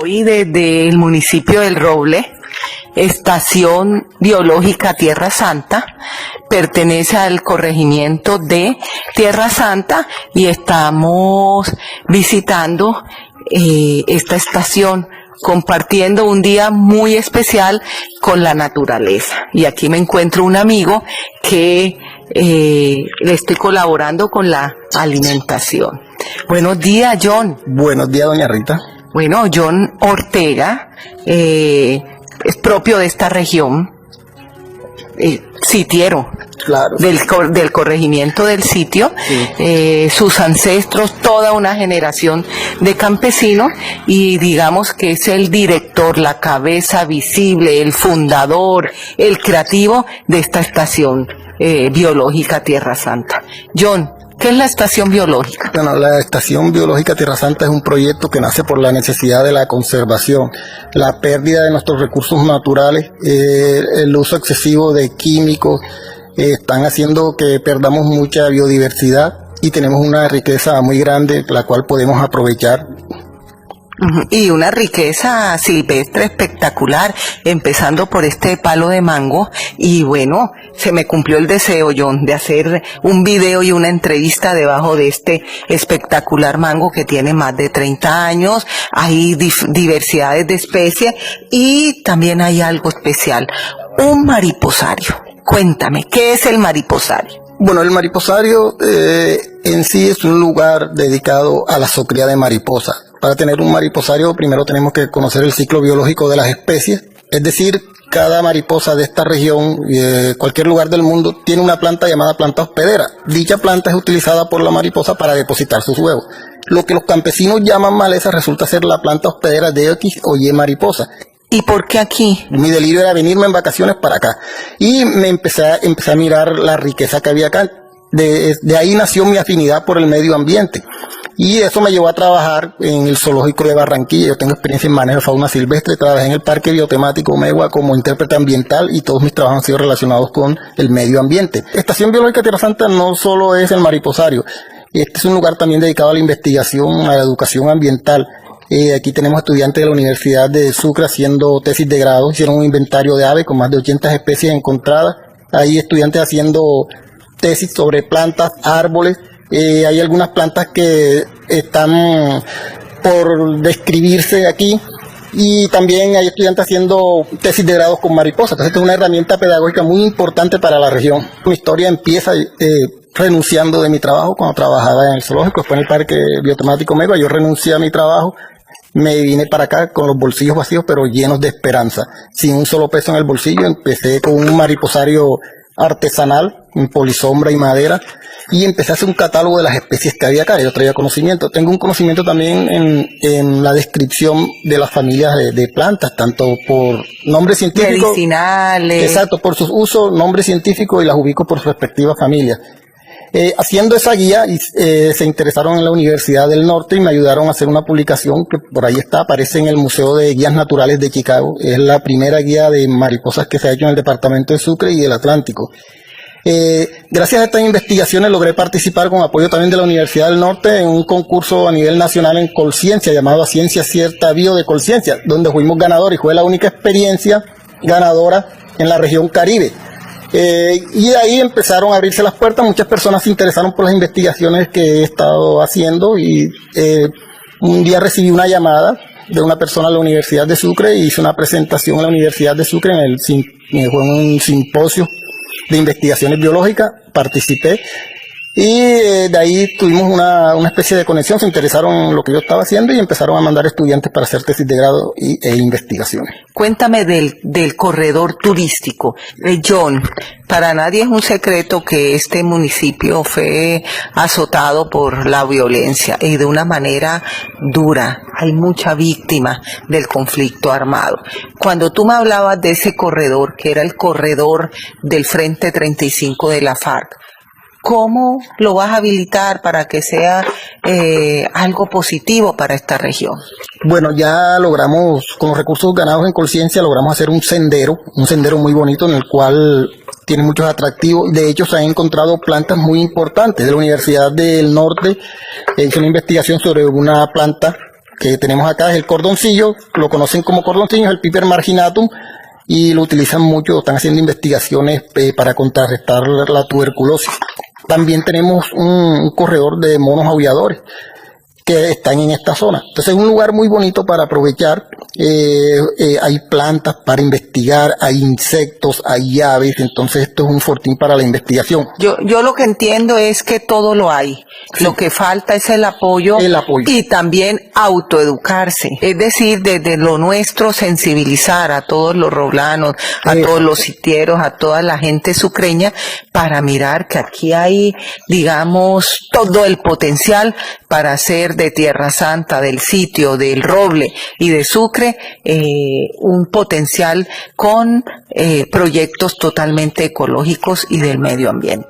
Hoy desde el municipio del Roble, Estación Biológica Tierra Santa, pertenece al corregimiento de Tierra Santa y estamos visitando esta estación, compartiendo un día muy especial con la naturaleza. Y aquí me encuentro un amigo que le estoy colaborando con la alimentación. Buenos días, John. Buenos días, doña Rita. Bueno, John Ortega es propio de esta región, sitiero. Claro. Del corregimiento del sitio, sí. Sus ancestros, toda una generación de campesinos, y digamos que es el director, la cabeza visible, el fundador, el creativo de esta estación biológica Tierra Santa. John, ¿qué es la estación biológica? Bueno, la estación biológica Tierra Santa es un proyecto que nace por la necesidad de la conservación, la pérdida de nuestros recursos naturales, el uso excesivo de químicos, están haciendo que perdamos mucha biodiversidad y tenemos una riqueza muy grande la cual podemos aprovechar. Y una riqueza silvestre espectacular, empezando por este palo de mango. Y bueno, se me cumplió el deseo, John, de hacer un video y una entrevista debajo de este espectacular mango que tiene más de 30 años. Hay diversidades de especies y también hay algo especial, un mariposario. Cuéntame, ¿qué es el mariposario? Bueno, el mariposario en sí es un lugar dedicado a la zoocriía de mariposas. Para tener un mariposario primero tenemos que conocer el ciclo biológico de las especies, es decir, cada mariposa de esta región, cualquier lugar del mundo, tiene una planta llamada planta hospedera. Dicha planta es utilizada por la mariposa para depositar sus huevos. Lo que los campesinos llaman maleza resulta ser la planta hospedera de X o Y mariposa. ¿Y por qué aquí? Mi delirio era venirme en vacaciones para acá. Y me empecé a mirar la riqueza que había acá. De ahí nació mi afinidad por el medio ambiente. Y eso me llevó a trabajar en el zoológico de Barranquilla. Yo tengo experiencia en manejo de fauna silvestre. Trabajé en el Parque Biotemático Megua como intérprete ambiental y todos mis trabajos han sido relacionados con el medio ambiente. Estación Biológica Tierra Santa no solo es el mariposario. Este es un lugar también dedicado a la investigación, a la educación ambiental. Aquí tenemos estudiantes de la Universidad de Sucre haciendo tesis de grado, hicieron un inventario de aves con más de 80 especies encontradas. Hay estudiantes haciendo tesis sobre plantas, árboles. Hay algunas plantas que están por describirse aquí. Y también hay estudiantes haciendo tesis de grado con mariposas. Entonces, esta es una herramienta pedagógica muy importante para la región. Mi historia empieza renunciando de mi trabajo cuando trabajaba en el zoológico, después en el Parque Biotemático Megua. Yo renuncié a mi trabajo. Me vine para acá con los bolsillos vacíos, pero llenos de esperanza. Sin un solo peso en el bolsillo, empecé con un mariposario artesanal, en polisombra y madera, y empecé a hacer un catálogo de las especies que había acá. Yo traía conocimiento. Tengo un conocimiento también en la descripción de las familias de plantas, tanto por nombre científico. Medicinales. Exacto, por sus usos, nombre científico, y las ubico por sus respectivas familias. Haciendo esa guía, se interesaron en la Universidad del Norte y me ayudaron a hacer una publicación que por ahí está, aparece en el Museo de Guías Naturales de Chicago. Es la primera guía de mariposas que se ha hecho en el departamento de Sucre y el Atlántico. Gracias a estas investigaciones logré participar con apoyo también de la Universidad del Norte en un concurso a nivel nacional en Colciencia llamado Ciencia Cierta Bio de Colciencia, donde fuimos ganadores y fue la única experiencia ganadora en la región Caribe. Y de ahí empezaron a abrirse las puertas, muchas personas se interesaron por las investigaciones que he estado haciendo y un día recibí una llamada de una persona de la Universidad de Sucre y hice una presentación en la Universidad de Sucre fue un simposio de investigaciones biológicas, participé y de ahí tuvimos una especie de conexión, se interesaron en lo que yo estaba haciendo y empezaron a mandar estudiantes para hacer tesis de grado e investigaciones. Cuéntame del corredor turístico. John, para nadie es un secreto que este municipio fue azotado por la violencia y de una manera dura. Hay mucha víctima del conflicto armado. Cuando tú me hablabas de ese corredor, que era el corredor del Frente 35 de la FARC, ¿cómo lo vas a habilitar para que sea algo positivo para esta región? Bueno, ya logramos, con los recursos ganados en Colciencia, logramos hacer un sendero muy bonito en el cual tiene muchos atractivos. De hecho, se han encontrado plantas muy importantes. De la Universidad del Norte hizo una investigación sobre una planta que tenemos acá es el cordoncillo, lo conocen como cordoncillo, es el Piper marginatum, y lo utilizan mucho, están haciendo investigaciones para contrarrestar la tuberculosis. También tenemos un corredor de monos aulladores que están en esta zona. Entonces es un lugar muy bonito para aprovechar. Hay plantas para investigar, hay insectos, hay aves, entonces esto es un fortín para la investigación. Yo lo que entiendo es que todo lo hay. Sí. Lo que falta es el apoyo y también autoeducarse. Es decir, desde lo nuestro sensibilizar a todos los roblanos, a todos los sitieros, a toda la gente sucreña para mirar que aquí hay, digamos, todo el potencial para hacer de Tierra Santa, del sitio, del Roble y de Sucre, un potencial con proyectos totalmente ecológicos y del medio ambiente.